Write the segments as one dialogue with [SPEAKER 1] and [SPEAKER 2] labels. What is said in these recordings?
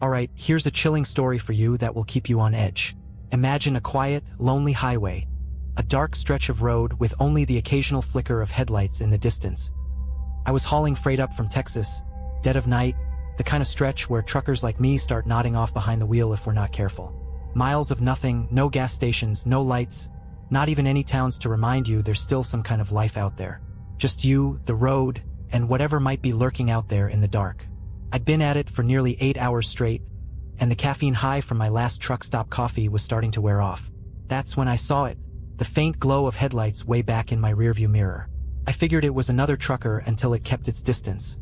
[SPEAKER 1] Alright, here's a chilling story for you that will keep you on edge. Imagine a quiet, lonely highway. A dark stretch of road with only the occasional flicker of headlights in the distance. I was hauling freight up from Texas, dead of night, the kind of stretch where truckers like me start nodding off behind the wheel if we're not careful. Miles of nothing, no gas stations, no lights, not even any towns to remind you there's still some kind of life out there. Just you, the road, and whatever might be lurking out there in the dark. I'd been at it for nearly 8 hours straight, and the caffeine high from my last truck stop coffee was starting to wear off. That's when I saw it, the faint glow of headlights way back in my rearview mirror. I figured it was another trucker until it kept its distance,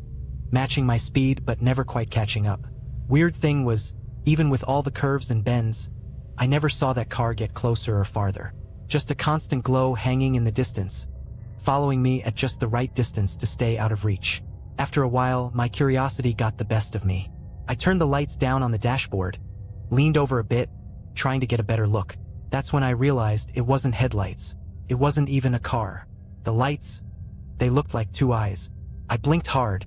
[SPEAKER 1] matching my speed but never quite catching up. Weird thing was, even with all the curves and bends, I never saw that car get closer or farther. Just a constant glow hanging in the distance, following me at just the right distance to stay out of reach. After a while, my curiosity got the best of me. I turned the lights down on the dashboard, leaned over a bit, trying to get a better look. That's when I realized it wasn't headlights. It wasn't even a car. The lights, they looked like two eyes. I blinked hard,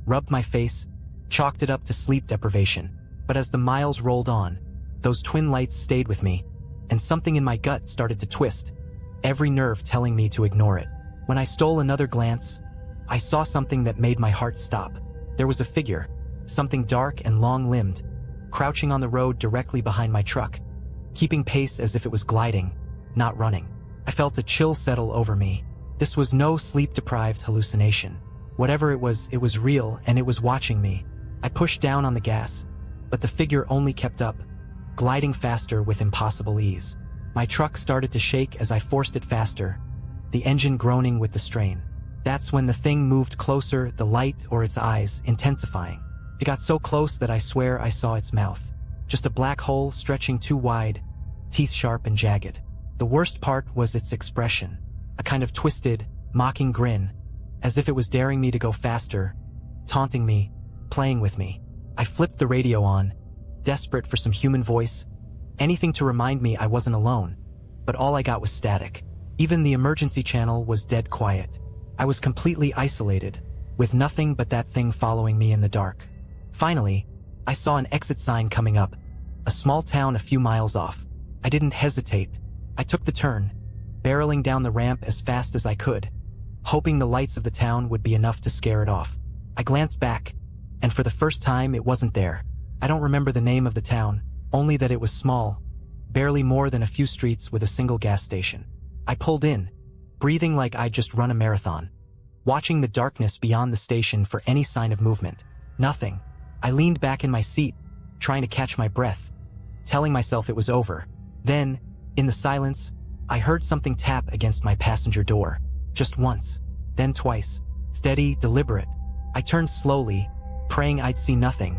[SPEAKER 1] rubbed my face, chalked it up to sleep deprivation. But as the miles rolled on, those twin lights stayed with me, and something in my gut started to twist, every nerve telling me to ignore it. When I stole another glance, I saw something that made my heart stop. There was a figure, something dark and long-limbed, crouching on the road directly behind my truck, keeping pace as if it was gliding, not running. I felt a chill settle over me. This was no sleep-deprived hallucination. Whatever it was real and it was watching me. I pushed down on the gas, but the figure only kept up, gliding faster with impossible ease. My truck started to shake as I forced it faster, the engine groaning with the strain. That's when the thing moved closer, the light or its eyes intensifying. It got so close that I swear I saw its mouth. Just a black hole stretching too wide, teeth sharp and jagged. The worst part was its expression, a kind of twisted, mocking grin, as if it was daring me to go faster, taunting me, playing with me. I flipped the radio on, desperate for some human voice, anything to remind me I wasn't alone, but all I got was static. Even the emergency channel was dead quiet. I was completely isolated, with nothing but that thing following me in the dark. Finally, I saw an exit sign coming up, a small town a few miles off. I didn't hesitate. I took the turn, barreling down the ramp as fast as I could, hoping the lights of the town would be enough to scare it off. I glanced back, and for the first time it wasn't there. I don't remember the name of the town, only that it was small, barely more than a few streets with a single gas station. I pulled in, breathing like I'd just run a marathon, watching the darkness beyond the station for any sign of movement. Nothing. I leaned back in my seat, trying to catch my breath, telling myself it was over. Then, in the silence, I heard something tap against my passenger door. Just once, then twice. Steady, deliberate. I turned slowly, praying I'd see nothing.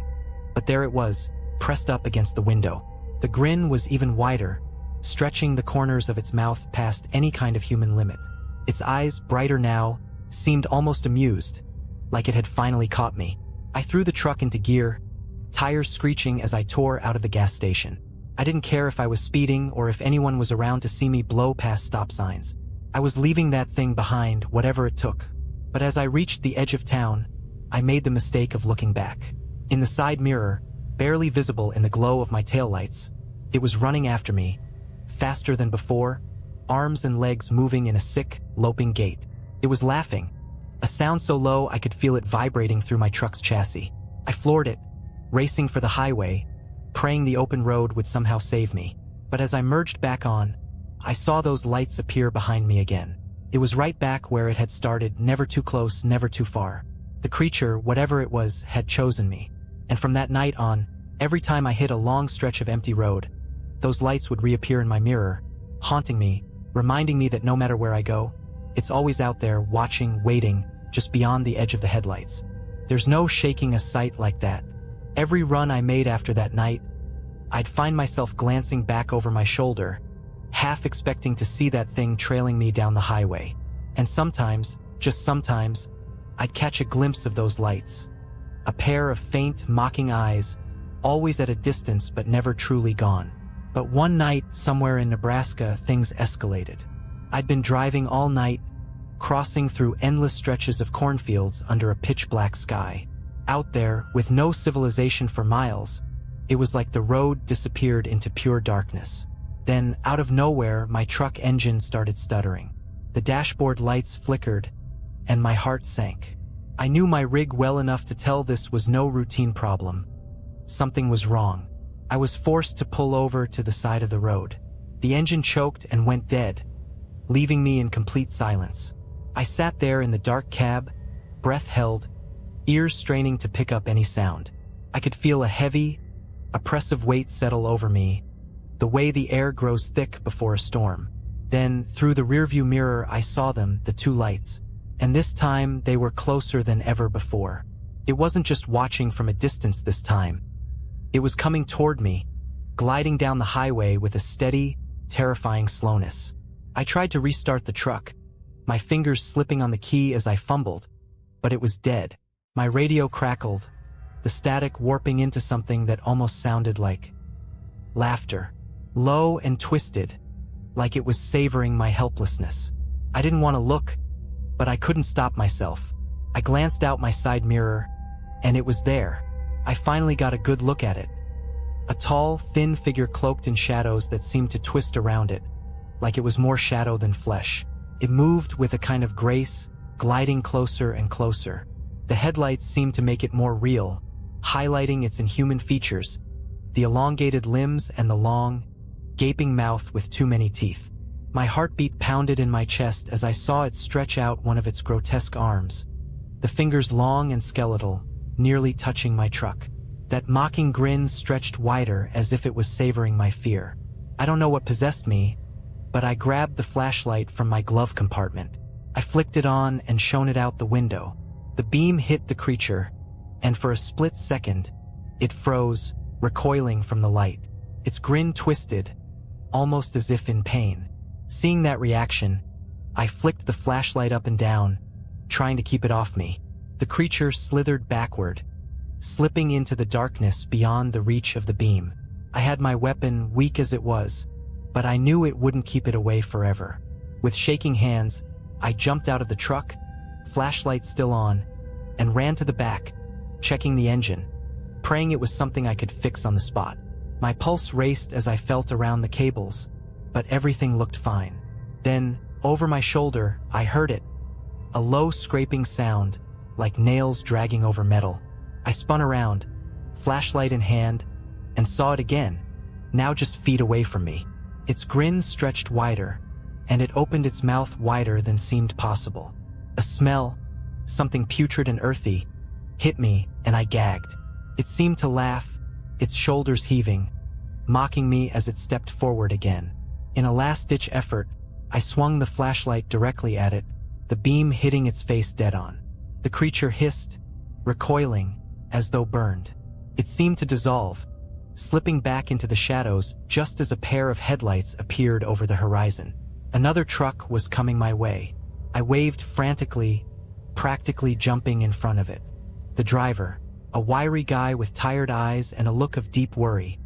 [SPEAKER 1] But there it was, pressed up against the window. The grin was even wider, stretching the corners of its mouth past any kind of human limit. Its eyes, brighter now, seemed almost amused, like it had finally caught me. I threw the truck into gear, tires screeching as I tore out of the gas station. I didn't care if I was speeding or if anyone was around to see me blow past stop signs. I was leaving that thing behind, whatever it took. But as I reached the edge of town, I made the mistake of looking back. In the side mirror, barely visible in the glow of my taillights, it was running after me, faster than before, arms and legs moving in a sick, loping gait. It was laughing, a sound so low I could feel it vibrating through my truck's chassis. I floored it, racing for the highway, praying the open road would somehow save me. But as I merged back on, I saw those lights appear behind me again. It was right back where it had started, never too close, never too far. The creature, whatever it was, had chosen me. And from that night on, every time I hit a long stretch of empty road, those lights would reappear in my mirror, haunting me, reminding me that no matter where I go, it's always out there, watching, waiting, just beyond the edge of the headlights. There's no shaking a sight like that. Every run I made after that night, I'd find myself glancing back over my shoulder, half expecting to see that thing trailing me down the highway. And sometimes, just sometimes, I'd catch a glimpse of those lights. A pair of faint, mocking eyes, always at a distance but never truly gone. But one night, somewhere in Nebraska, things escalated. I'd been driving all night, crossing through endless stretches of cornfields under a pitch-black sky. Out there, with no civilization for miles, It was like the road disappeared into pure darkness. Then, out of nowhere, my truck engine started stuttering. The dashboard lights flickered, and my heart sank. I knew my rig well enough to tell this was no routine problem. Something was wrong. I was forced to pull over to the side of the road. The engine choked and went dead, leaving me in complete silence. I sat there in the dark cab, breath held, ears straining to pick up any sound. I could feel a heavy, oppressive weight settle over me, the way the air grows thick before a storm. Then, through the rearview mirror, I saw them, the two lights. And this time, they were closer than ever before. It wasn't just watching from a distance this time. It was coming toward me, gliding down the highway with a steady, terrifying slowness. I tried to restart the truck, my fingers slipping on the key as I fumbled, but it was dead. My radio crackled, the static warping into something that almost sounded like laughter, low and twisted, like it was savoring my helplessness. I didn't want to look, but I couldn't stop myself. I glanced out my side mirror, and it was there. I finally got a good look at it. A tall, thin figure cloaked in shadows that seemed to twist around it, like it was more shadow than flesh. It moved with a kind of grace, gliding closer and closer. The headlights seemed to make it more real, highlighting its inhuman features, the elongated limbs and the long, gaping mouth with too many teeth. My heartbeat pounded in my chest as I saw it stretch out one of its grotesque arms, the fingers long and skeletal, nearly touching my truck. That mocking grin stretched wider as if it was savoring my fear. I don't know what possessed me, but I grabbed the flashlight from my glove compartment. I flicked it on and shone it out the window. The beam hit the creature, and for a split second, it froze, recoiling from the light. Its grin twisted, almost as if in pain. Seeing that reaction, I flicked the flashlight up and down, trying to keep it off me. The creature slithered backward, slipping into the darkness beyond the reach of the beam. I had my weapon, weak as it was, but I knew it wouldn't keep it away forever. With shaking hands, I jumped out of the truck, flashlight still on, and ran to the back, checking the engine, praying it was something I could fix on the spot. My pulse raced as I felt around the cables, but everything looked fine. Then, over my shoulder, I heard it, a low scraping sound, like nails dragging over metal. I spun around, flashlight in hand, and saw it again, now just feet away from me. Its grin stretched wider, and it opened its mouth wider than seemed possible. A smell, something putrid and earthy, hit me, and I gagged. It seemed to laugh, its shoulders heaving, mocking me as it stepped forward again. In a last-ditch effort, I swung the flashlight directly at it, the beam hitting its face dead-on. The creature hissed, recoiling, as though burned. It seemed to dissolve, slipping back into the shadows just as a pair of headlights appeared over the horizon. Another truck was coming my way. I waved frantically, practically jumping in front of it. The driver, a wiry guy with tired eyes and a look of deep worry,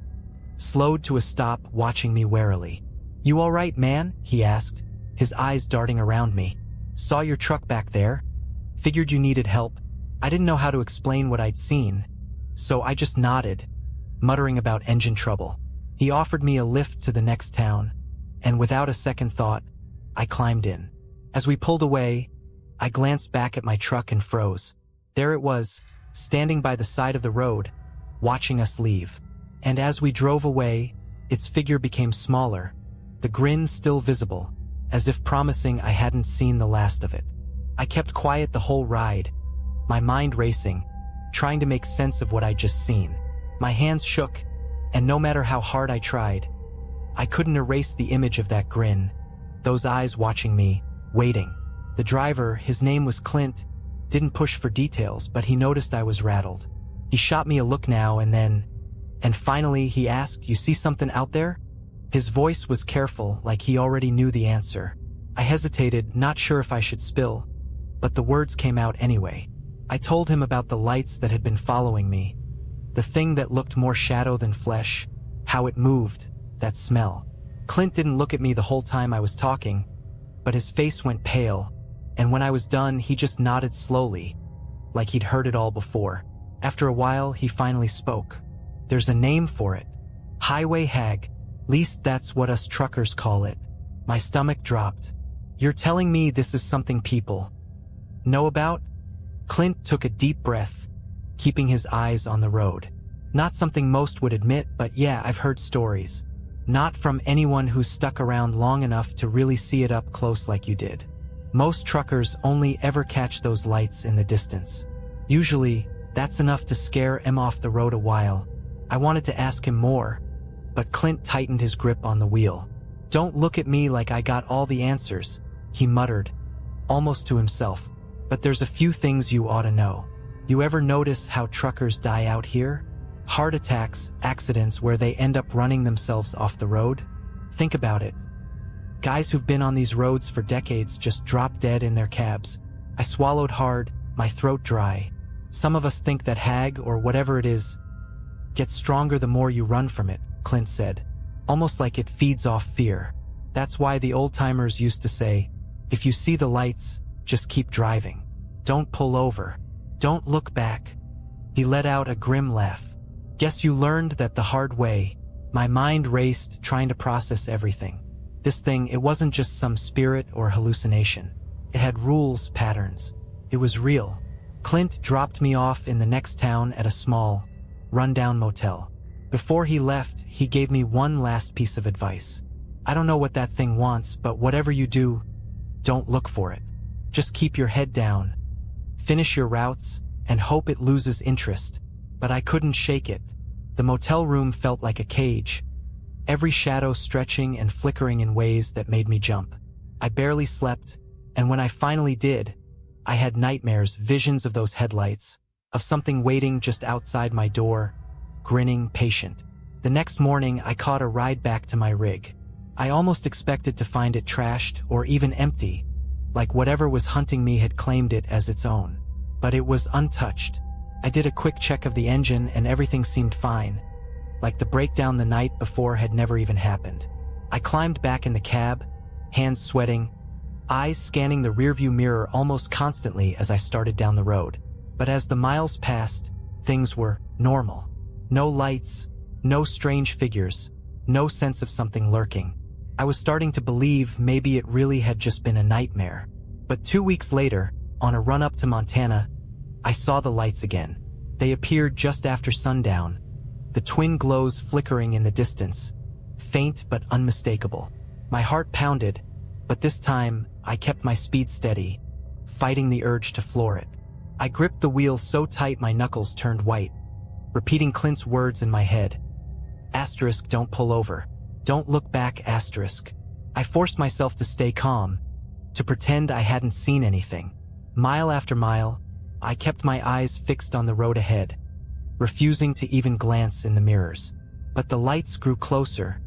[SPEAKER 1] slowed to a stop, watching me warily. "You all right, man?" he asked, his eyes darting around me. "Saw your truck back there. Figured you needed help." I didn't know how to explain what I'd seen, so I just nodded, muttering about engine trouble. He offered me a lift to the next town, and without a second thought, I climbed in. As we pulled away, I glanced back at my truck and froze. There it was, standing by the side of the road, watching us leave. And as we drove away, its figure became smaller, the grin still visible, as if promising I hadn't seen the last of it. I kept quiet the whole ride, my mind racing, trying to make sense of what I'd just seen. My hands shook, and no matter how hard I tried, I couldn't erase the image of that grin, those eyes watching me, waiting. The driver, his name was Clint, didn't push for details, but he noticed I was rattled. He shot me a look now and then, and finally he asked, "You see something out there?" His voice was careful, like he already knew the answer. I hesitated, not sure if I should spill, but the words came out anyway. I told him about the lights that had been following me, the thing that looked more shadow than flesh, how it moved, that smell. Clint didn't look at me the whole time I was talking, but his face went pale, and when I was done, he just nodded slowly, like he'd heard it all before. After a while, he finally spoke. There's a name for it. Highway hag. Least that's what us truckers call it. My stomach dropped. You're telling me this is something people know about? Clint took a deep breath, keeping his eyes on the road. Not something most would admit, but yeah, I've heard stories. Not from anyone who's stuck around long enough to really see it up close like you did. Most truckers only ever catch those lights in the distance. Usually, that's enough to scare him off the road a while. I wanted to ask him more, but Clint tightened his grip on the wheel. Don't look at me like I got all the answers, he muttered, almost to himself. But there's a few things you ought to know. You ever notice how truckers die out here? Heart attacks, accidents where they end up running themselves off the road? Think about it. Guys who've been on these roads for decades just drop dead in their cabs. I swallowed hard, my throat dry. Some of us think that hag, or whatever it is, gets stronger the more you run from it, Clint said, almost like it feeds off fear. That's why the old-timers used to say, if you see the lights, just keep driving. Don't pull over. Don't look back. He let out a grim laugh. Guess you learned that the hard way. My mind raced, trying to process everything. This thing, it wasn't just some spirit or hallucination. It had rules, patterns. It was real. Clint dropped me off in the next town at a small, rundown motel. Before he left, he gave me one last piece of advice. I don't know what that thing wants, but whatever you do, don't look for it. Just keep your head down, finish your routes, and hope it loses interest. But I couldn't shake it. The motel room felt like a cage, every shadow stretching and flickering in ways that made me jump. I barely slept, and when I finally did, I had nightmares, visions of those headlights, of something waiting just outside my door, grinning, patient. The next morning, I caught a ride back to my rig. I almost expected to find it trashed or even empty, like whatever was hunting me had claimed it as its own. But it was untouched. I did a quick check of the engine and everything seemed fine, like the breakdown the night before had never even happened. I climbed back in the cab, hands sweating, eyes scanning the rearview mirror almost constantly as I started down the road. But as the miles passed, things were normal. No lights, no strange figures, no sense of something lurking. I was starting to believe maybe it really had just been a nightmare. But 2 weeks later, on a run up to Montana, I saw the lights again. They appeared just after sundown, the twin glows flickering in the distance, faint but unmistakable. My heart pounded, but this time I kept my speed steady, fighting the urge to floor it. I gripped the wheel so tight my knuckles turned white, repeating Clint's words in my head. Asterisk, don't pull over. Don't look back, asterisk. I forced myself to stay calm, to pretend I hadn't seen anything. Mile after mile, I kept my eyes fixed on the road ahead, refusing to even glance in the mirrors. But the lights grew closer,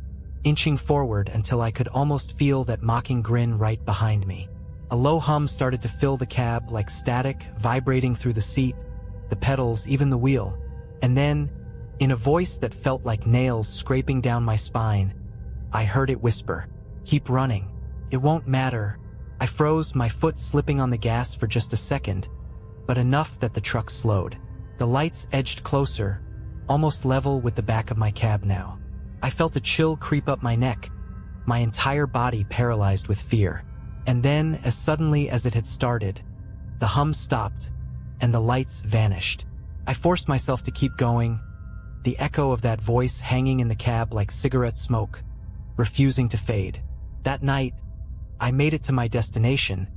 [SPEAKER 1] inching forward until I could almost feel that mocking grin right behind me. A low hum started to fill the cab like static, vibrating through the seat, the pedals, even the wheel. And then, in a voice that felt like nails scraping down my spine, I heard it whisper, "Keep running. It won't matter." I froze, my foot slipping on the gas for just a second, but enough that the truck slowed. The lights edged closer, almost level with the back of my cab now. I felt a chill creep up my neck, my entire body paralyzed with fear. And then, as suddenly as it had started, the hum stopped, and the lights vanished. I forced myself to keep going, the echo of that voice hanging in the cab like cigarette smoke, refusing to fade. That night, I made it to my destination,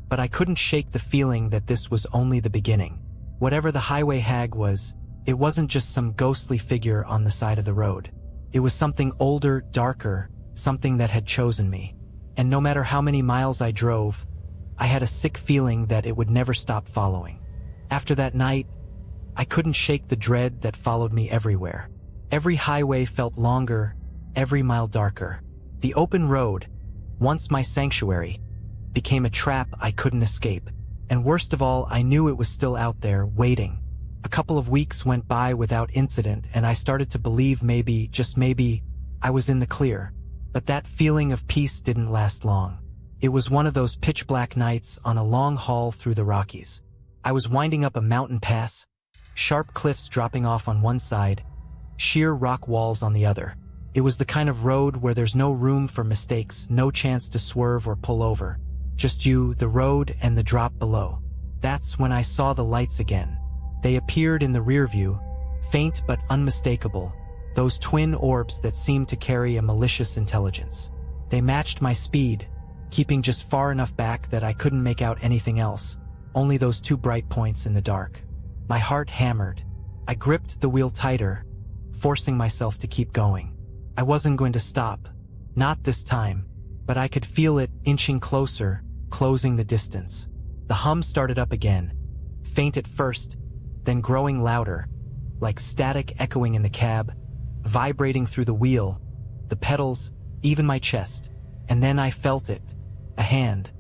[SPEAKER 1] but I couldn't shake the feeling that this was only the beginning. Whatever the highway hag was, it wasn't just some ghostly figure on the side of the road. It was something older, darker, something that had chosen me. And no matter how many miles I drove, I had a sick feeling that it would never stop following. After that night, I couldn't shake the dread that followed me everywhere. Every highway felt longer, every mile darker. The open road, once my sanctuary, became a trap I couldn't escape. And worst of all, I knew it was still out there, waiting. A couple of weeks went by without incident, and I started to believe maybe, just maybe, I was in the clear. But that feeling of peace didn't last long. It was one of those pitch-black nights on a long haul through the Rockies. I was winding up a mountain pass, sharp cliffs dropping off on one side, sheer rock walls on the other. It was the kind of road where there's no room for mistakes, no chance to swerve or pull over. Just you, the road, and the drop below. That's when I saw the lights again. They appeared in the rear view, faint but unmistakable, those twin orbs that seemed to carry a malicious intelligence. They matched my speed, keeping just far enough back that I couldn't make out anything else, only those two bright points in the dark. My heart hammered. I gripped the wheel tighter, forcing myself to keep going. I wasn't going to stop. Not this time, but I could feel it inching closer, closing the distance. The hum started up again, faint at first, then growing louder, like static echoing in the cab, vibrating through the wheel, the pedals, even my chest. And then I felt it. A hand.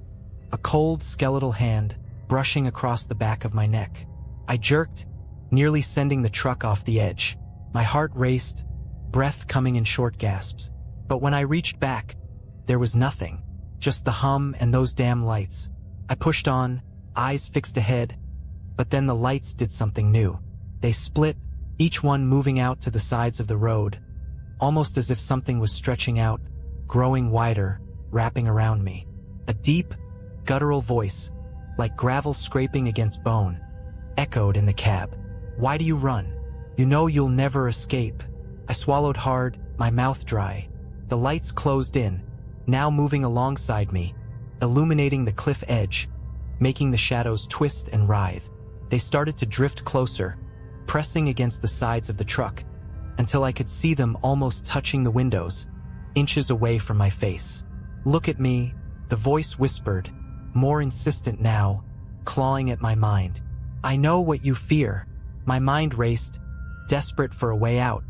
[SPEAKER 1] A cold, skeletal hand, brushing across the back of my neck. I jerked, nearly sending the truck off the edge. My heart raced, breath coming in short gasps. But when I reached back, there was nothing. Just the hum and those damn lights. I pushed on, eyes fixed ahead, but then the lights did something new. They split, each one moving out to the sides of the road, almost as if something was stretching out, growing wider, wrapping around me. A deep, guttural voice, like gravel scraping against bone, echoed in the cab. "Why do you run? You know you'll never escape." I swallowed hard, my mouth dry. The lights closed in, now moving alongside me, illuminating the cliff edge, making the shadows twist and writhe. They started to drift closer, pressing against the sides of the truck, until I could see them almost touching the windows, inches away from my face. "Look at me," the voice whispered, more insistent now, clawing at my mind. "I know what you fear." My mind raced, desperate for a way out,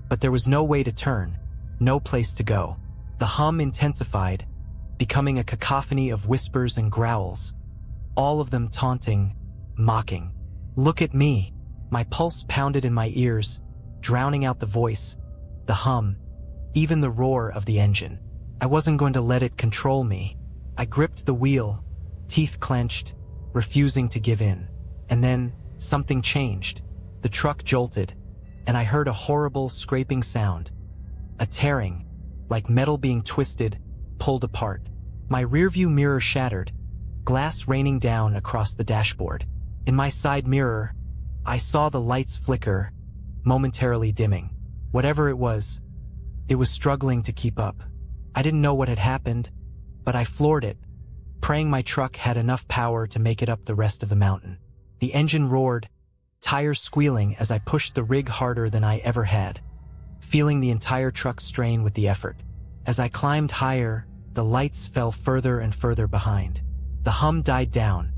[SPEAKER 1] but there was no way to turn, no place to go. The hum intensified, becoming a cacophony of whispers and growls, all of them taunting, mocking. "Look at me." My pulse pounded in my ears, drowning out the voice, the hum, even the roar of the engine. I wasn't going to let it control me. I gripped the wheel, teeth clenched, refusing to give in. And then, something changed. The truck jolted, and I heard a horrible scraping sound. A tearing, like metal being twisted, pulled apart. My rearview mirror shattered, glass raining down across the dashboard. In my side mirror, I saw the lights flicker, momentarily dimming. Whatever it was struggling to keep up. I didn't know what had happened, but I floored it, praying my truck had enough power to make it up the rest of the mountain. The engine roared, tires squealing as I pushed the rig harder than I ever had, feeling the entire truck strain with the effort. As I climbed higher, the lights fell further and further behind. The hum died down,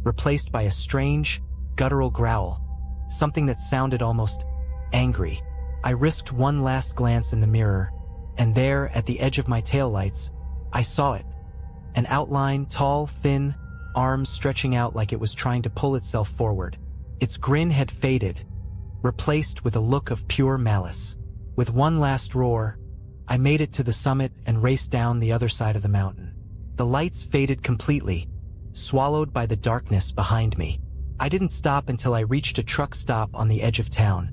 [SPEAKER 1] replaced by a strange, guttural growl, something that sounded almost angry. I risked one last glance in the mirror, and there, at the edge of my taillights, I saw it. An outline, tall, thin, arms stretching out like it was trying to pull itself forward. Its grin had faded, replaced with a look of pure malice. With one last roar, I made it to the summit and raced down the other side of the mountain. The lights faded completely, swallowed by the darkness behind me. I didn't stop until I reached a truck stop on the edge of town,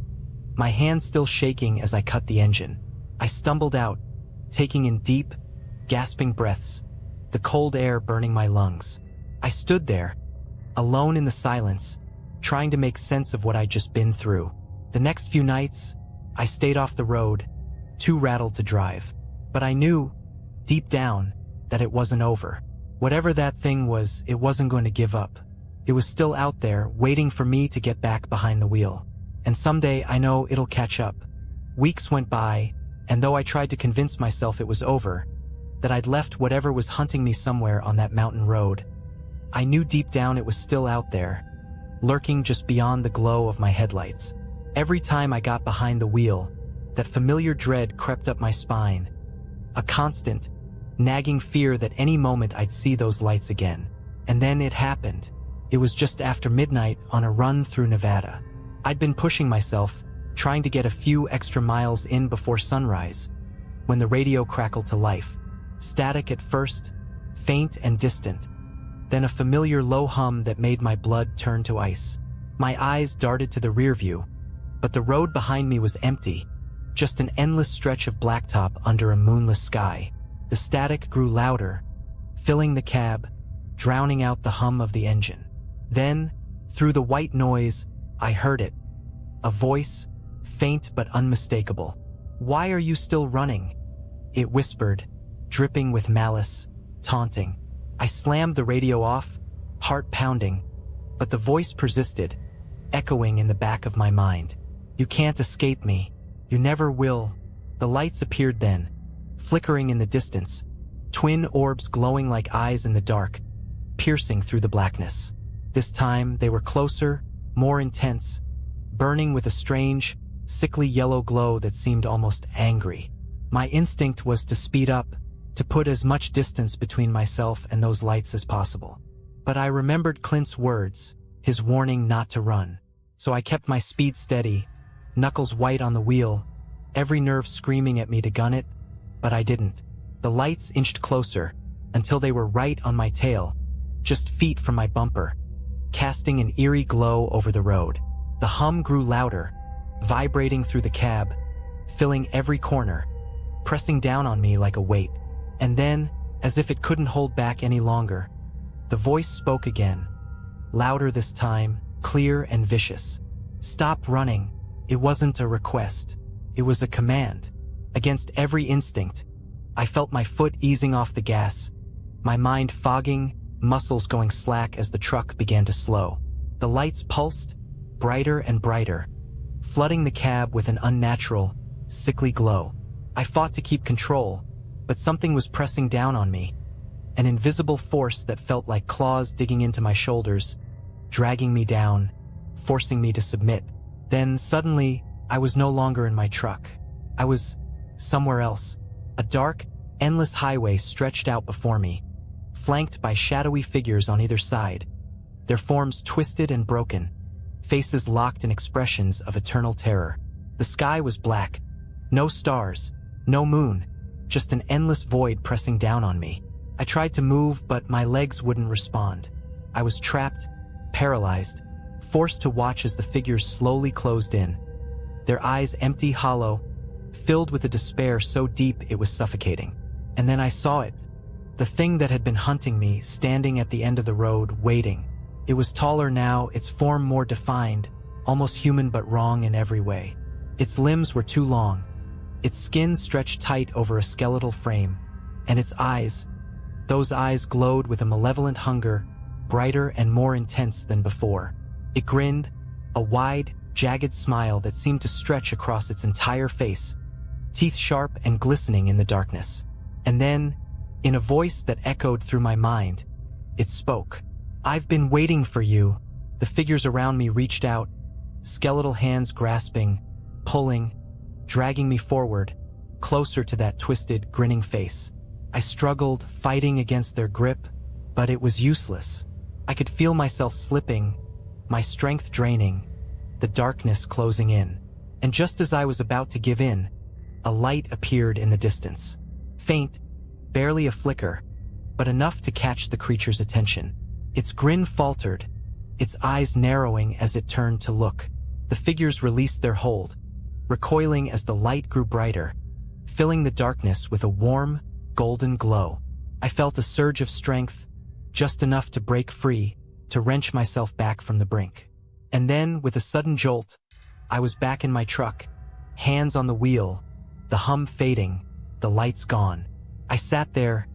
[SPEAKER 1] my hands still shaking as I cut the engine. I stumbled out, taking in deep, gasping breaths, the cold air burning my lungs. I stood there, alone in the silence, trying to make sense of what I'd just been through. The next few nights, I stayed off the road, too rattled to drive. But I knew, deep down, that it wasn't over. Whatever that thing was, it wasn't going to give up. It was still out there, waiting for me to get back behind the wheel. And someday I know it'll catch up. Weeks went by, and though I tried to convince myself it was over, that I'd left whatever was hunting me somewhere on that mountain road, I knew deep down it was still out there, lurking just beyond the glow of my headlights. Every time I got behind the wheel, that familiar dread crept up my spine, a constant, nagging fear that any moment I'd see those lights again. And then it happened. It was just after midnight on a run through Nevada. I'd been pushing myself, trying to get a few extra miles in before sunrise, when the radio crackled to life. Static at first, faint and distant, then a familiar low hum that made my blood turn to ice. My eyes darted to the rear view, but the road behind me was empty, just an endless stretch of blacktop under a moonless sky. The static grew louder, filling the cab, drowning out the hum of the engine. Then, through the white noise, I heard it. A voice, faint but unmistakable. "Why are you still running?" It whispered, dripping with malice, taunting. I slammed the radio off, heart pounding, but the voice persisted, echoing in the back of my mind. "You can't escape me. You never will." The lights appeared then, flickering in the distance, twin orbs glowing like eyes in the dark, piercing through the blackness. This time they were closer, more intense, burning with a strange, sickly yellow glow that seemed almost angry. My instinct was to speed up, to put as much distance between myself and those lights as possible. But I remembered Clint's words, his warning not to run. So I kept my speed steady, knuckles white on the wheel, every nerve screaming at me to gun it, but I didn't. The lights inched closer, until they were right on my tail, just feet from my bumper, casting an eerie glow over the road. The hum grew louder, vibrating through the cab, filling every corner, pressing down on me like a weight. And then, as if it couldn't hold back any longer, the voice spoke again, louder this time, clear and vicious. "Stop running." It wasn't a request. It was a command. Against every instinct, I felt my foot easing off the gas, my mind fogging, muscles going slack as the truck began to slow. The lights pulsed, brighter and brighter, flooding the cab with an unnatural, sickly glow. I fought to keep control, but something was pressing down on me, an invisible force that felt like claws digging into my shoulders, dragging me down, forcing me to submit. Then suddenly, I was no longer in my truck. I was somewhere else. A dark, endless highway stretched out before me, flanked by shadowy figures on either side, their forms twisted and broken, faces locked in expressions of eternal terror. The sky was black, no stars, no moon, just an endless void pressing down on me. I tried to move, but my legs wouldn't respond. I was trapped, paralyzed, forced to watch as the figures slowly closed in, their eyes empty, hollow, filled with a despair so deep it was suffocating. And then I saw it, the thing that had been hunting me, standing at the end of the road, waiting. It was taller now, its form more defined, almost human but wrong in every way. Its limbs were too long, its skin stretched tight over a skeletal frame, and its eyes, those eyes glowed with a malevolent hunger, brighter and more intense than before. It grinned, a wide, jagged smile that seemed to stretch across its entire face, teeth sharp and glistening in the darkness. And then, in a voice that echoed through my mind, it spoke. "I've been waiting for you." The figures around me reached out, skeletal hands grasping, pulling, dragging me forward, closer to that twisted, grinning face. I struggled, fighting against their grip, but it was useless. I could feel myself slipping, my strength draining, the darkness closing in. And just as I was about to give in, a light appeared in the distance. Faint, barely a flicker, but enough to catch the creature's attention. Its grin faltered, its eyes narrowing as it turned to look. The figures released their hold, recoiling as the light grew brighter, filling the darkness with a warm, golden glow. I felt a surge of strength, just enough to break free, to wrench myself back from the brink. And then, with a sudden jolt, I was back in my truck, hands on the wheel, the hum fading, the lights gone. I sat there,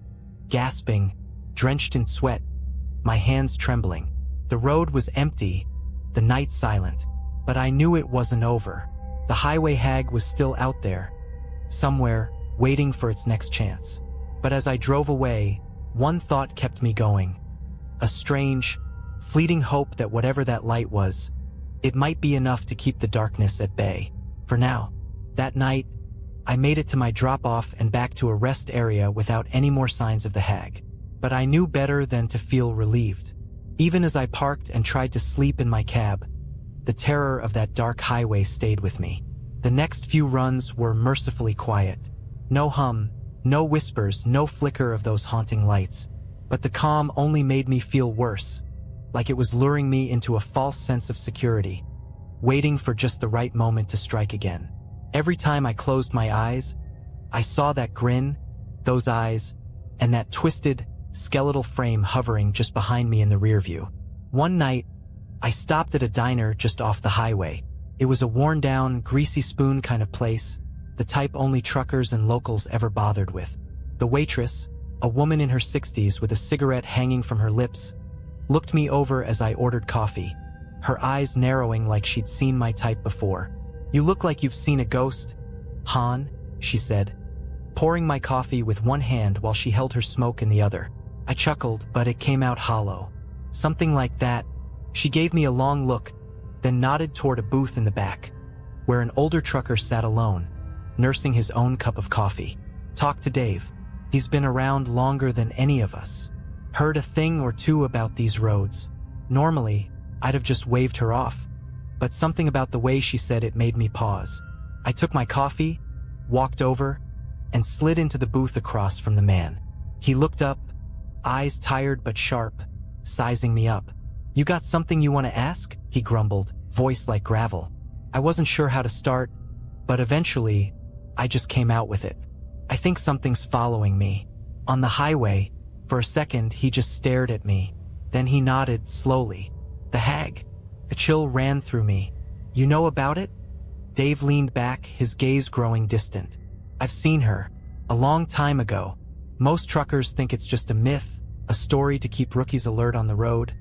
[SPEAKER 1] gasping, drenched in sweat, my hands trembling. The road was empty, the night silent, but I knew it wasn't over. The highway hag was still out there, somewhere, waiting for its next chance. But as I drove away, one thought kept me going. A strange, fleeting hope that whatever that light was, it might be enough to keep the darkness at bay. For now. That night, I made it to my drop-off and back to a rest area without any more signs of the hag. But I knew better than to feel relieved. Even as I parked and tried to sleep in my cab, the terror of that dark highway stayed with me. The next few runs were mercifully quiet. No hum, no whispers, no flicker of those haunting lights. But the calm only made me feel worse, like it was luring me into a false sense of security, waiting for just the right moment to strike again. Every time I closed my eyes, I saw that grin, those eyes, and that twisted, skeletal frame hovering just behind me in the rear view. One night, I stopped at a diner just off the highway. It was a worn-down, greasy spoon kind of place, the type only truckers and locals ever bothered with. The waitress, a woman in her 60s with a cigarette hanging from her lips, looked me over as I ordered coffee, her eyes narrowing like she'd seen my type before. "You look like you've seen a ghost, Han," she said, pouring my coffee with one hand while she held her smoke in the other. I chuckled, but it came out hollow. "Something like that." She gave me a long look, then nodded toward a booth in the back, where an older trucker sat alone, nursing his own cup of coffee. "Talk to Dave. He's been around longer than any of us. Heard a thing or two about these roads." Normally, I'd have just waved her off, but something about the way she said it made me pause. I took my coffee, walked over, and slid into the booth across from the man. He looked up, eyes tired but sharp, sizing me up. "You got something you want to ask?" he grumbled, voice like gravel. I wasn't sure how to start, but eventually, I just came out with it. "I think something's following me." On the highway, for a second, he just stared at me. Then he nodded slowly. "The hag." A chill ran through me. "You know about it?" Dave leaned back, his gaze growing distant. "I've seen her. A long time ago. Most truckers think it's just a myth, a story to keep rookies alert on the road.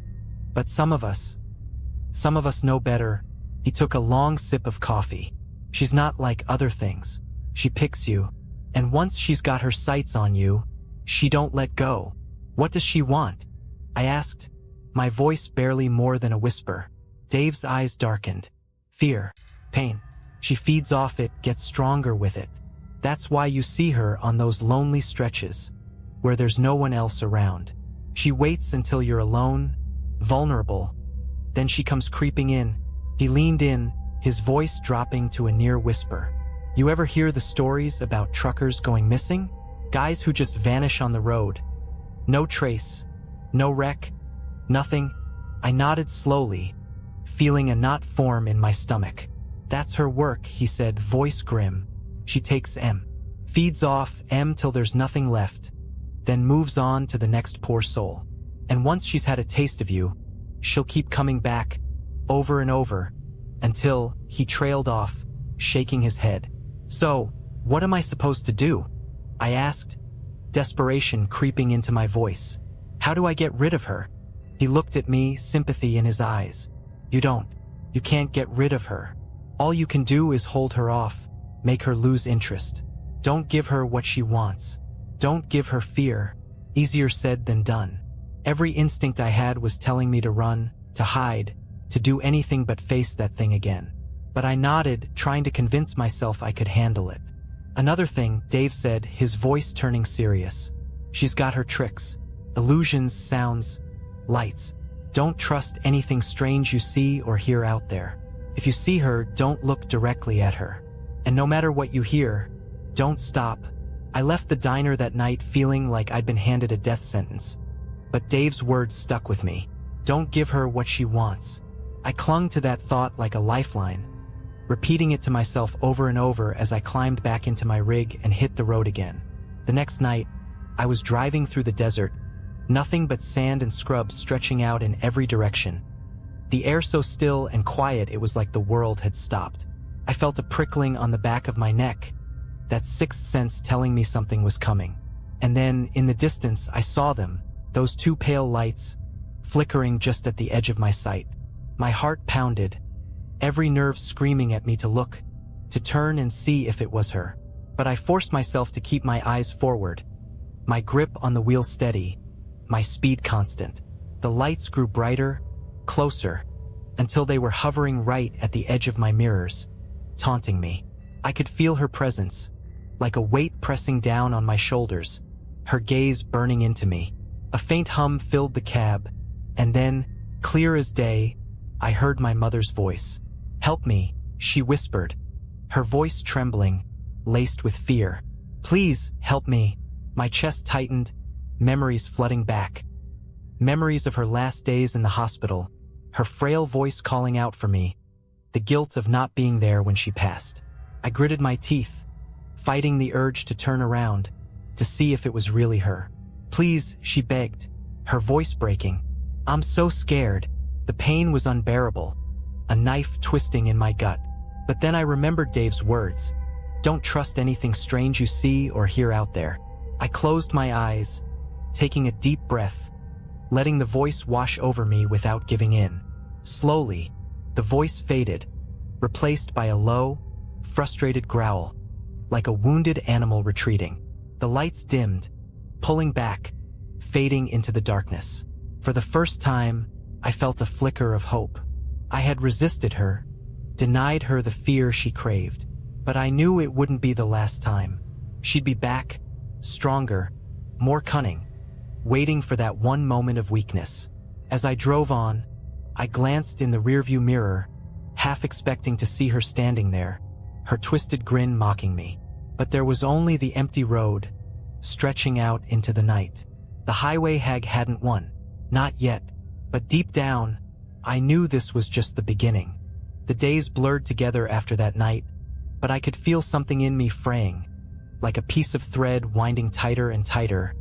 [SPEAKER 1] But some of us know better." He took a long sip of coffee. "She's not like other things. She picks you. And once she's got her sights on you, she don't let go." "What does she want?" I asked, my voice barely more than a whisper. Dave's eyes darkened. "Fear. Pain. She feeds off it, gets stronger with it. That's why you see her on those lonely stretches, where there's no one else around. She waits until you're alone, vulnerable. Then she comes creeping in." He leaned in, his voice dropping to a near whisper. "You ever hear the stories about truckers going missing? Guys who just vanish on the road. No trace, no wreck, nothing." I nodded slowly, feeling a knot form in my stomach. "That's her work," he said, voice grim. "She takes M, feeds off M till there's nothing left, then moves on to the next poor soul. And once she's had a taste of you, she'll keep coming back, over and over, until..." He trailed off, shaking his head. "So, what am I supposed to do?" I asked, desperation creeping into my voice. "How do I get rid of her?" He looked at me, sympathy in his eyes. You can't get rid of her. All you can do is hold her off, make her lose interest. Don't give her what she wants. Don't give her fear." Easier said than done. Every instinct I had was telling me to run, to hide, to do anything but face that thing again. But I nodded, trying to convince myself I could handle it. "Another thing," Dave said, his voice turning serious. "She's got her tricks. Illusions, sounds, lights. Don't trust anything strange you see or hear out there. If you see her, don't look directly at her. And no matter what you hear, don't stop." I left the diner that night feeling like I'd been handed a death sentence. But Dave's words stuck with me. Don't give her what she wants. I clung to that thought like a lifeline, repeating it to myself over and over as I climbed back into my rig and hit the road again. The next night, I was driving through the desert, nothing but sand and scrub stretching out in every direction. The air so still and quiet it was like the world had stopped. I felt a prickling on the back of my neck, that sixth sense telling me something was coming. And then, in the distance, I saw them, those two pale lights, flickering just at the edge of my sight. My heart pounded, every nerve screaming at me to look, to turn and see if it was her. But I forced myself to keep my eyes forward, my grip on the wheel steady, my speed constant. The lights grew brighter, closer, until they were hovering right at the edge of my mirrors, taunting me. I could feel her presence, like a weight pressing down on my shoulders, her gaze burning into me. A faint hum filled the cab, and then, clear as day, I heard my mother's voice. "Help me," she whispered, her voice trembling, laced with fear. "Please, help me." My chest tightened, memories flooding back. Memories of her last days in the hospital, her frail voice calling out for me, the guilt of not being there when she passed. I gritted my teeth, fighting the urge to turn around, to see if it was really her. "Please," she begged, her voice breaking. "I'm so scared." The pain was unbearable, a knife twisting in my gut. But then I remembered Dave's words. "Don't trust anything strange you see or hear out there." I closed my eyes, taking a deep breath, letting the voice wash over me without giving in. Slowly, the voice faded, replaced by a low, frustrated growl, like a wounded animal retreating. The lights dimmed, pulling back, fading into the darkness. For the first time, I felt a flicker of hope. I had resisted her, denied her the fear she craved, but I knew it wouldn't be the last time. She'd be back, stronger, more cunning, waiting for that one moment of weakness. As I drove on, I glanced in the rearview mirror, half expecting to see her standing there, her twisted grin mocking me. But there was only the empty road, stretching out into the night. The highway hag hadn't won. Not yet. But deep down, I knew this was just the beginning. The days blurred together after that night, but I could feel something in me fraying, like a piece of thread winding tighter and tighter,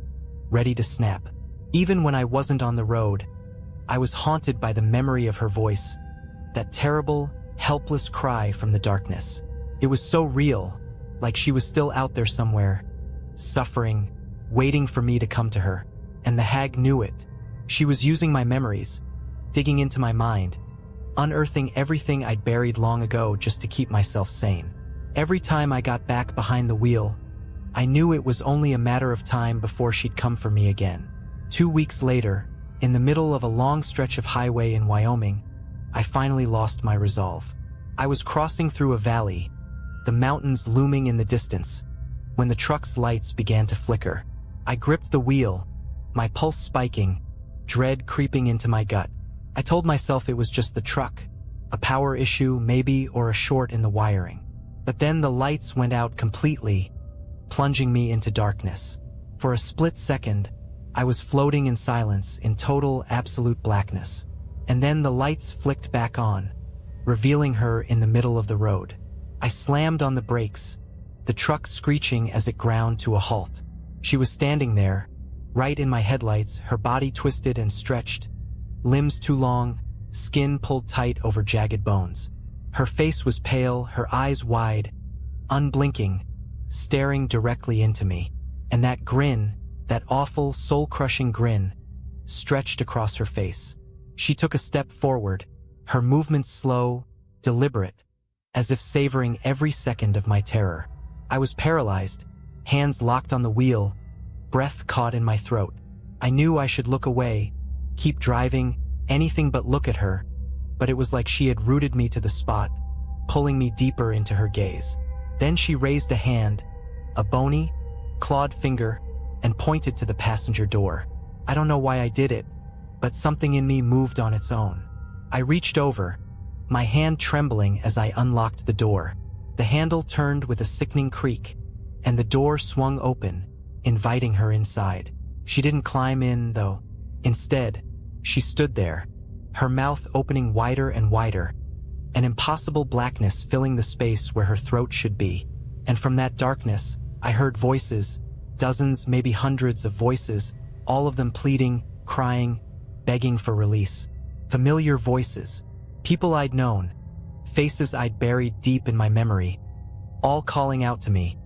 [SPEAKER 1] ready to snap. Even when I wasn't on the road, I was haunted by the memory of her voice, that terrible, helpless cry from the darkness. It was so real, like she was still out there somewhere, suffering, waiting for me to come to her. And the hag knew it. She was using my memories, digging into my mind, unearthing everything I'd buried long ago just to keep myself sane. Every time I got back behind the wheel, I knew it was only a matter of time before she'd come for me again. 2 weeks later, in the middle of a long stretch of highway in Wyoming, I finally lost my resolve. I was crossing through a valley, the mountains looming in the distance, when the truck's lights began to flicker. I gripped the wheel, my pulse spiking, dread creeping into my gut. I told myself it was just the truck, a power issue maybe, or a short in the wiring. But then the lights went out completely, plunging me into darkness. For a split second, I was floating in silence, in total, absolute blackness. And then the lights flicked back on, revealing her in the middle of the road. I slammed on the brakes, the truck screeching as it ground to a halt. She was standing there, right in my headlights, her body twisted and stretched, limbs too long, skin pulled tight over jagged bones. Her face was pale, her eyes wide, unblinking, staring directly into me. And that grin, that awful, soul-crushing grin, stretched across her face. She took a step forward, her movements slow, deliberate, as if savoring every second of my terror. I was paralyzed, hands locked on the wheel, breath caught in my throat. I knew I should look away, keep driving, anything but look at her, but it was like she had rooted me to the spot, pulling me deeper into her gaze. Then she raised a hand, a bony, clawed finger, and pointed to the passenger door. I don't know why I did it, but something in me moved on its own. I reached over, my hand trembling as I unlocked the door. The handle turned with a sickening creak, and the door swung open, inviting her inside. She didn't climb in, though. Instead, she stood there, her mouth opening wider and wider, an impossible blackness filling the space where her throat should be. And from that darkness, I heard voices, dozens, maybe hundreds of voices, all of them pleading, crying, begging for release. Familiar voices, people I'd known, faces I'd buried deep in my memory, all calling out to me,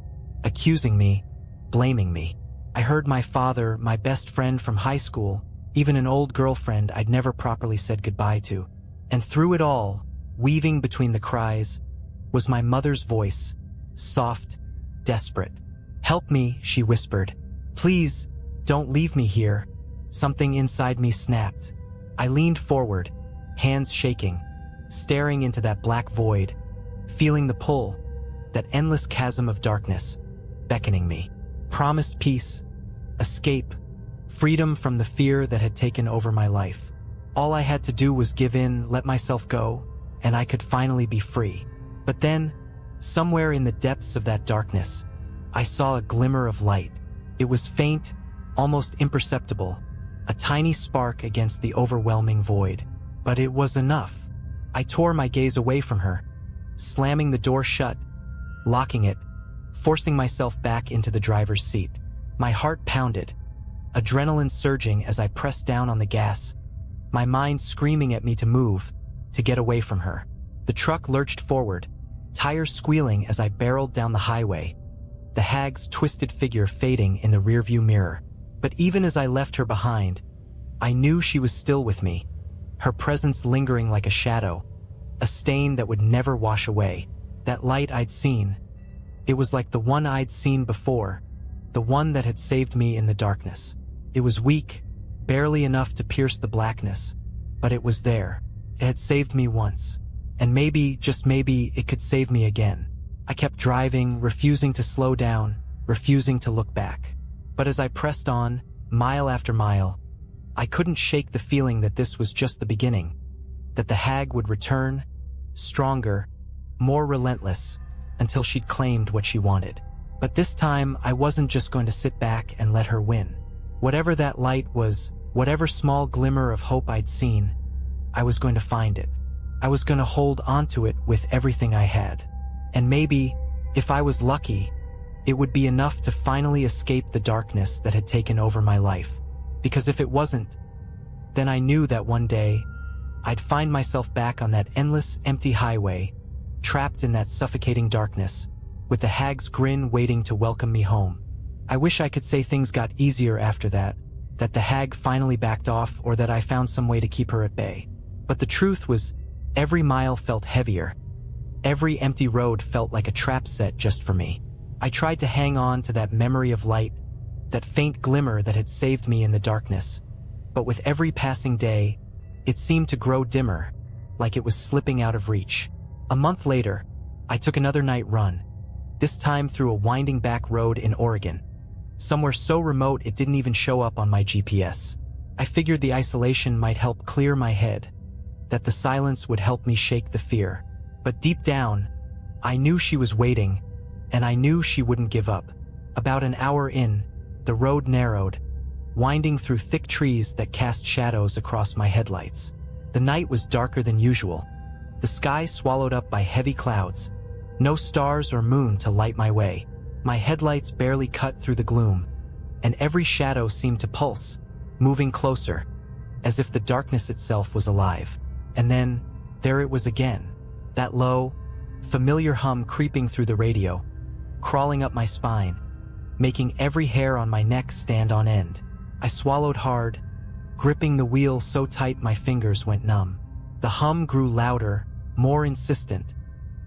[SPEAKER 1] accusing me, blaming me. I heard my father, my best friend from high school, even an old girlfriend I'd never properly said goodbye to. And through it all, weaving between the cries, was my mother's voice, soft, desperate. "Help me," she whispered. "Please, don't leave me here." Something inside me snapped. I leaned forward, hands shaking, staring into that black void, feeling the pull, that endless chasm of darkness, beckoning me. Promised peace, escape, freedom from the fear that had taken over my life. All I had to do was give in, let myself go, and I could finally be free. But then, somewhere in the depths of that darkness, I saw a glimmer of light. It was faint, almost imperceptible, a tiny spark against the overwhelming void. But it was enough. I tore my gaze away from her, slamming the door shut, locking it, forcing myself back into the driver's seat. My heart pounded, adrenaline surging as I pressed down on the gas, my mind screaming at me to move, to get away from her. The truck lurched forward, tires squealing as I barreled down the highway, the hag's twisted figure fading in the rearview mirror. But even as I left her behind, I knew she was still with me, her presence lingering like a shadow, a stain that would never wash away. That light I'd seen, it was like the one I'd seen before, the one that had saved me in the darkness. It was weak, barely enough to pierce the blackness, but it was there. It had saved me once, and maybe, just maybe, it could save me again. I kept driving, refusing to slow down, refusing to look back. But as I pressed on, mile after mile, I couldn't shake the feeling that this was just the beginning, that the hag would return, stronger, more relentless, until she'd claimed what she wanted. But this time, I wasn't just going to sit back and let her win. Whatever that light was, whatever small glimmer of hope I'd seen, I was going to find it. I was going to hold onto it with everything I had. And maybe, if I was lucky, it would be enough to finally escape the darkness that had taken over my life. Because if it wasn't, then I knew that one day, I'd find myself back on that endless, empty highway, trapped in that suffocating darkness, with the hag's grin waiting to welcome me home. I wish I could say things got easier after that the hag finally backed off, or that I found some way to keep her at bay. But the truth was, every mile felt heavier. Every empty road felt like a trap set just for me. I tried to hang on to that memory of light, that faint glimmer that had saved me in the darkness. But with every passing day, it seemed to grow dimmer, like it was slipping out of reach. A month later, I took another night run, this time through a winding back road in Oregon, somewhere so remote it didn't even show up on my GPS. I figured the isolation might help clear my head, that the silence would help me shake the fear. But deep down, I knew she was waiting, and I knew she wouldn't give up. About an hour in, the road narrowed, winding through thick trees that cast shadows across my headlights. The night was darker than usual, the sky swallowed up by heavy clouds, no stars or moon to light my way. My headlights barely cut through the gloom, and every shadow seemed to pulse, moving closer, as if the darkness itself was alive. And then, there it was again, that low, familiar hum creeping through the radio, crawling up my spine, making every hair on my neck stand on end. I swallowed hard, gripping the wheel so tight my fingers went numb. The hum grew louder, more insistent,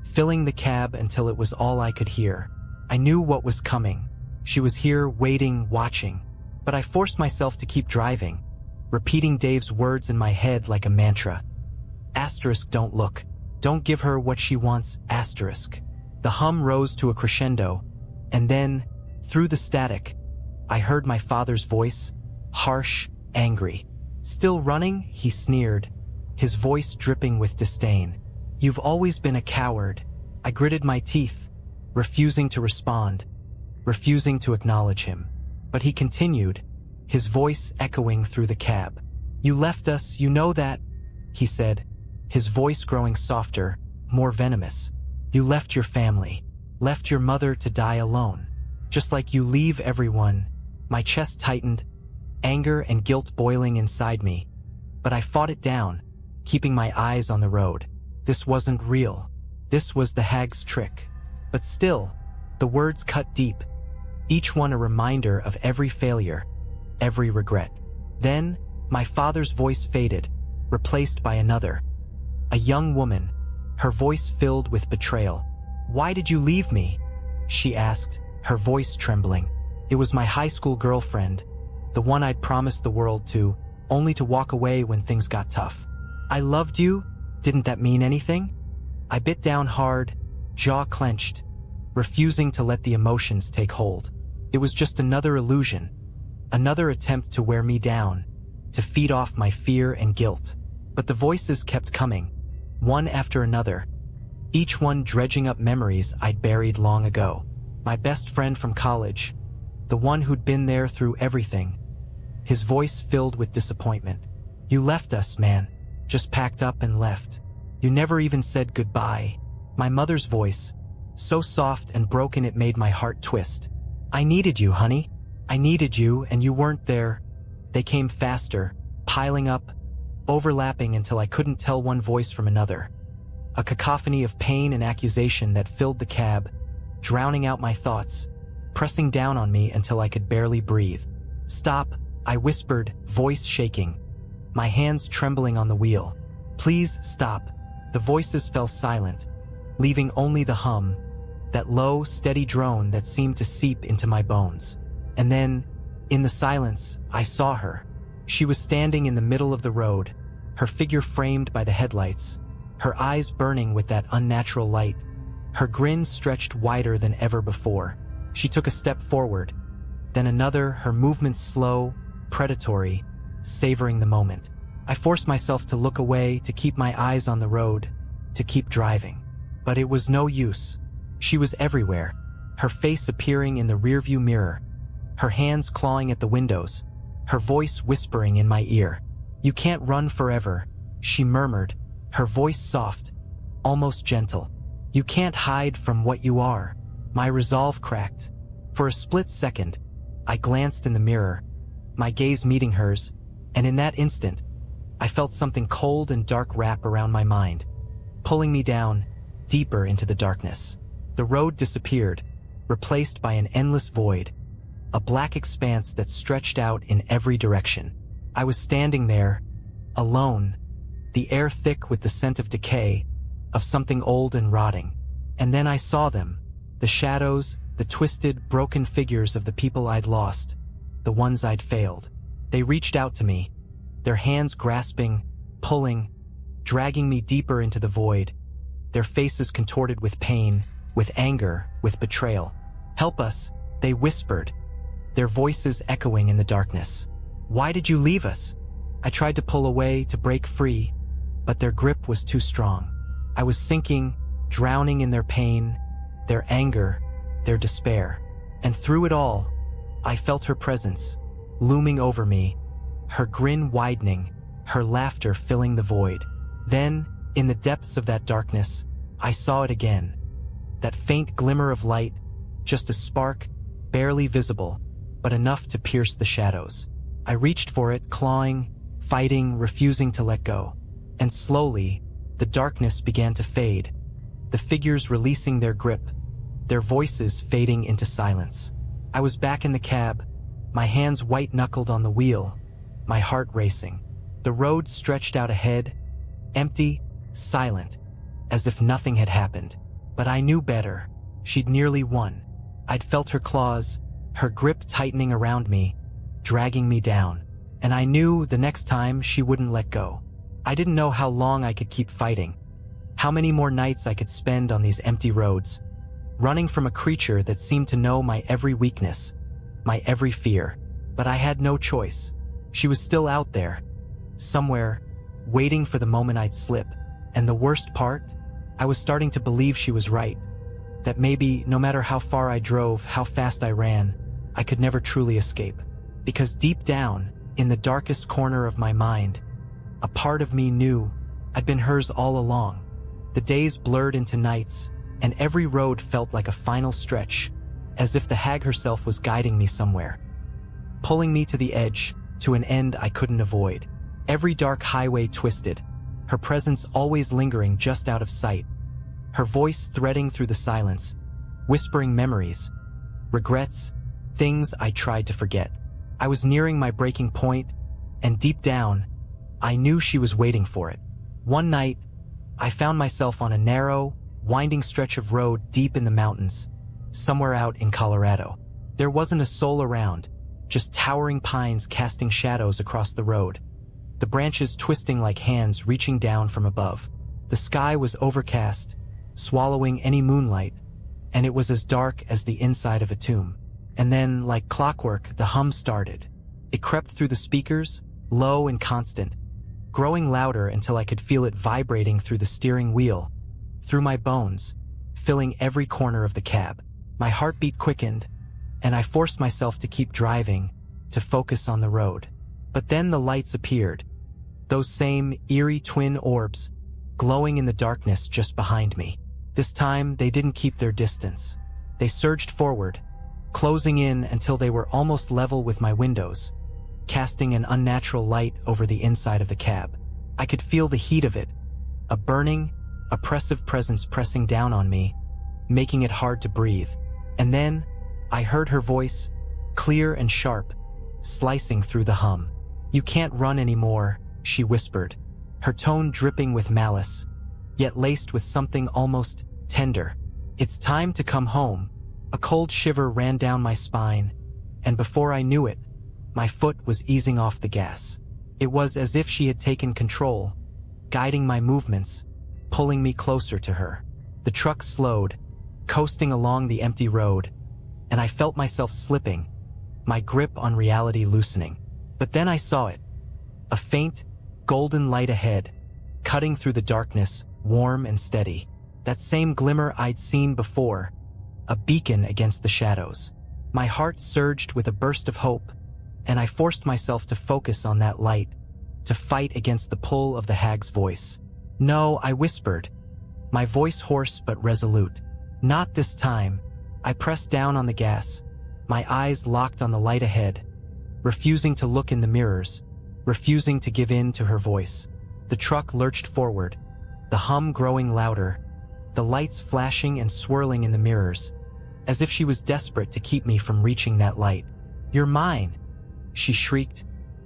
[SPEAKER 1] filling the cab until it was all I could hear. I knew what was coming. She was here, waiting, watching. But I forced myself to keep driving, repeating Dave's words in my head like a mantra. Asterisk, don't look. Don't give her what she wants, asterisk. The hum rose to a crescendo, and then, through the static, I heard my father's voice, harsh, angry. Still running? He sneered, his voice dripping with disdain. You've always been a coward. I gritted my teeth, refusing to respond, refusing to acknowledge him. But he continued, his voice echoing through the cab. You left us, you know that, he said, his voice growing softer, more venomous. You left your family, left your mother to die alone. Just like you leave everyone. My chest tightened, anger and guilt boiling inside me. But I fought it down, keeping my eyes on the road. This wasn't real. This was the hag's trick. But still, the words cut deep, each one a reminder of every failure, every regret. Then, my father's voice faded, replaced by another. A young woman, her voice filled with betrayal. Why did you leave me? She asked, her voice trembling. It was my high school girlfriend, the one I'd promised the world to, only to walk away when things got tough. I loved you? Didn't that mean anything? I bit down hard, jaw clenched, refusing to let the emotions take hold. It was just another illusion, another attempt to wear me down, to feed off my fear and guilt. But the voices kept coming, one after another, each one dredging up memories I'd buried long ago. My best friend from college, the one who'd been there through everything, his voice filled with disappointment. You left us, man, just packed up and left. You never even said goodbye. My mother's voice, so soft and broken it made my heart twist. "I needed you, honey. I needed you, and you weren't there." They came faster, piling up, overlapping until I couldn't tell one voice from another. A cacophony of pain and accusation that filled the cab, drowning out my thoughts, pressing down on me until I could barely breathe. "Stop," I whispered, voice shaking, my hands trembling on the wheel. "Please stop." The voices fell silent, leaving only the hum, that low, steady drone that seemed to seep into my bones. And then, in the silence, I saw her. She was standing in the middle of the road, her figure framed by the headlights, her eyes burning with that unnatural light. Her grin stretched wider than ever before. She took a step forward, then another, her movements slow, predatory, savoring the moment. I forced myself to look away, to keep my eyes on the road, to keep driving. But it was no use. She was everywhere, her face appearing in the rearview mirror, her hands clawing at the windows, her voice whispering in my ear. "You can't run forever," she murmured, her voice soft, almost gentle. "You can't hide from what you are." My resolve cracked. For a split second, I glanced in the mirror, my gaze meeting hers, and in that instant, I felt something cold and dark wrap around my mind, pulling me down, deeper into the darkness. The road disappeared, replaced by an endless void, a black expanse that stretched out in every direction. I was standing there, alone, the air thick with the scent of decay, of something old and rotting. And then I saw them, the shadows, the twisted, broken figures of the people I'd lost, the ones I'd failed. They reached out to me, their hands grasping, pulling, dragging me deeper into the void, their faces contorted with pain, with anger, with betrayal. "Help us," they whispered, their voices echoing in the darkness. "Why did you leave us?" I tried to pull away, to break free, but their grip was too strong. I was sinking, drowning in their pain, their anger, their despair. And through it all, I felt her presence, looming over me, her grin widening, her laughter filling the void. Then, in the depths of that darkness, I saw it again. That faint glimmer of light, just a spark, barely visible, but enough to pierce the shadows. I reached for it, clawing, fighting, refusing to let go. And slowly, the darkness began to fade, the figures releasing their grip, their voices fading into silence. I was back in the cab, my hands white-knuckled on the wheel, my heart racing. The road stretched out ahead, empty, silent, as if nothing had happened. But I knew better. She'd nearly won. I'd felt her claws, her grip tightening around me, dragging me down. And I knew the next time she wouldn't let go. I didn't know how long I could keep fighting, how many more nights I could spend on these empty roads, running from a creature that seemed to know my every weakness, my every fear. But I had no choice. She was still out there, somewhere, waiting for the moment I'd slip. And the worst part? I was starting to believe she was right, that maybe, no matter how far I drove, how fast I ran, I could never truly escape. Because deep down, in the darkest corner of my mind, a part of me knew I'd been hers all along. The days blurred into nights, and every road felt like a final stretch, as if the hag herself was guiding me somewhere, pulling me to the edge, to an end I couldn't avoid. Every dark highway twisted, her presence always lingering just out of sight, her voice threading through the silence, whispering memories, regrets, things I tried to forget. I was nearing my breaking point, and deep down, I knew she was waiting for it. One night, I found myself on a narrow, winding stretch of road deep in the mountains, somewhere out in Colorado. There wasn't a soul around, just towering pines casting shadows across the road, the branches twisting like hands reaching down from above. The sky was overcast, swallowing any moonlight, and it was as dark as the inside of a tomb. And then, like clockwork, the hum started. It crept through the speakers, low and constant, growing louder until I could feel it vibrating through the steering wheel, through my bones, filling every corner of the cab. My heartbeat quickened, and I forced myself to keep driving, to focus on the road. But then the lights appeared, those same eerie twin orbs, glowing in the darkness just behind me. This time, they didn't keep their distance. They surged forward, closing in until they were almost level with my windows, casting an unnatural light over the inside of the cab. I could feel the heat of it, a burning, oppressive presence pressing down on me, making it hard to breathe. And then, I heard her voice, clear and sharp, slicing through the hum. "You can't run anymore," she whispered, her tone dripping with malice, yet laced with something almost tender. "It's time to come home." A cold shiver ran down my spine, and before I knew it, my foot was easing off the gas. It was as if she had taken control, guiding my movements, pulling me closer to her. The truck slowed, coasting along the empty road, and I felt myself slipping, my grip on reality loosening. But then I saw it. A faint, golden light ahead, cutting through the darkness, warm and steady. That same glimmer I'd seen before, a beacon against the shadows. My heart surged with a burst of hope, and I forced myself to focus on that light, to fight against the pull of the hag's voice. "No," I whispered, my voice hoarse but resolute. "Not this time." I pressed down on the gas, my eyes locked on the light ahead, refusing to look in the mirrors, refusing to give in to her voice. The truck lurched forward, the hum growing louder, the lights flashing and swirling in the mirrors, as if she was desperate to keep me from reaching that light. "You're mine," she shrieked,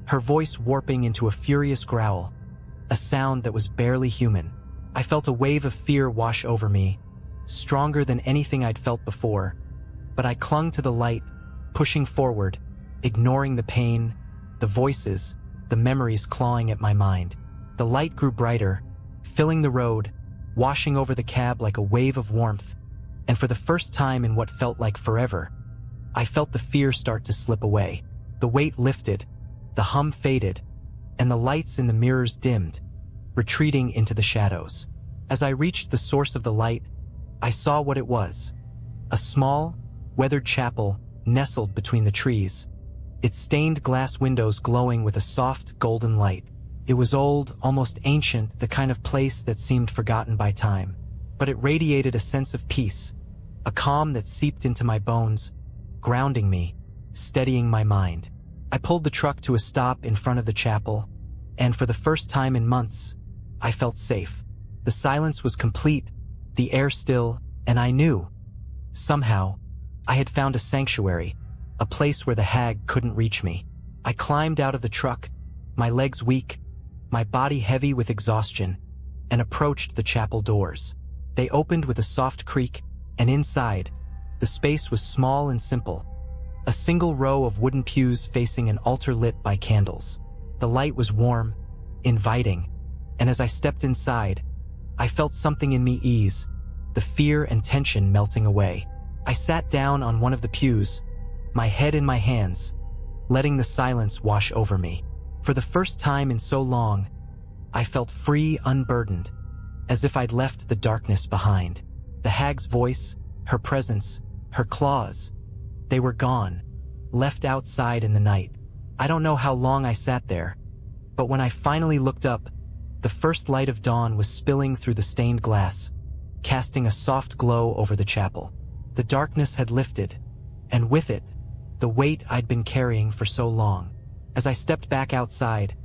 [SPEAKER 1] her voice warping into a furious growl, a sound that was barely human. I felt a wave of fear wash over me, stronger than anything I'd felt before, but I clung to the light, pushing forward, ignoring the pain, the voices, the memories clawing at my mind. The light grew brighter, filling the road, washing over the cab like a wave of warmth, and for the first time in what felt like forever, I felt the fear start to slip away. The weight lifted, the hum faded, and the lights in the mirrors dimmed, retreating into the shadows. As I reached the source of the light, I saw what it was. A small, weathered chapel nestled between the trees, its stained glass windows glowing with a soft, golden light. It was old, almost ancient, the kind of place that seemed forgotten by time, but it radiated a sense of peace, a calm that seeped into my bones, grounding me, steadying my mind. I pulled the truck to a stop in front of the chapel, and for the first time in months, I felt safe. The silence was complete, the air still, and I knew, somehow, I had found a sanctuary, a place where the hag couldn't reach me. I climbed out of the truck, my legs weak, my body heavy with exhaustion, and approached the chapel doors. They opened with a soft creak, and inside, the space was small and simple. A single row of wooden pews facing an altar lit by candles. The light was warm, inviting, and as I stepped inside, I felt something in me ease, the fear and tension melting away. I sat down on one of the pews, my head in my hands, letting the silence wash over me. For the first time in so long, I felt free, unburdened, as if I'd left the darkness behind. The hag's voice, her presence, her claws, they were gone, left outside in the night. I don't know how long I sat there, but when I finally looked up, the first light of dawn was spilling through the stained glass, casting a soft glow over the chapel. The darkness had lifted, and with it, the weight I'd been carrying for so long. As I stepped back outside,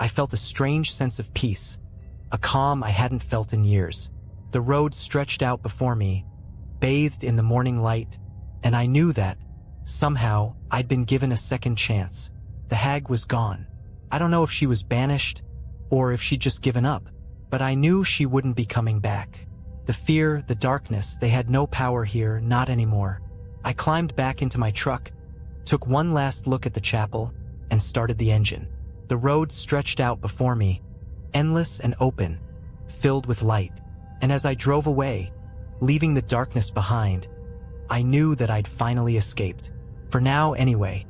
[SPEAKER 1] I felt a strange sense of peace, a calm I hadn't felt in years. The road stretched out before me, bathed in the morning light, and I knew that, somehow, I'd been given a second chance. The hag was gone. I don't know if she was banished, or if she'd just given up, but I knew she wouldn't be coming back. The fear, the darkness, they had no power here, not anymore. I climbed back into my truck, took one last look at the chapel, and started the engine. The road stretched out before me, endless and open, filled with light. And as I drove away, leaving the darkness behind, I knew that I'd finally escaped. For now, anyway.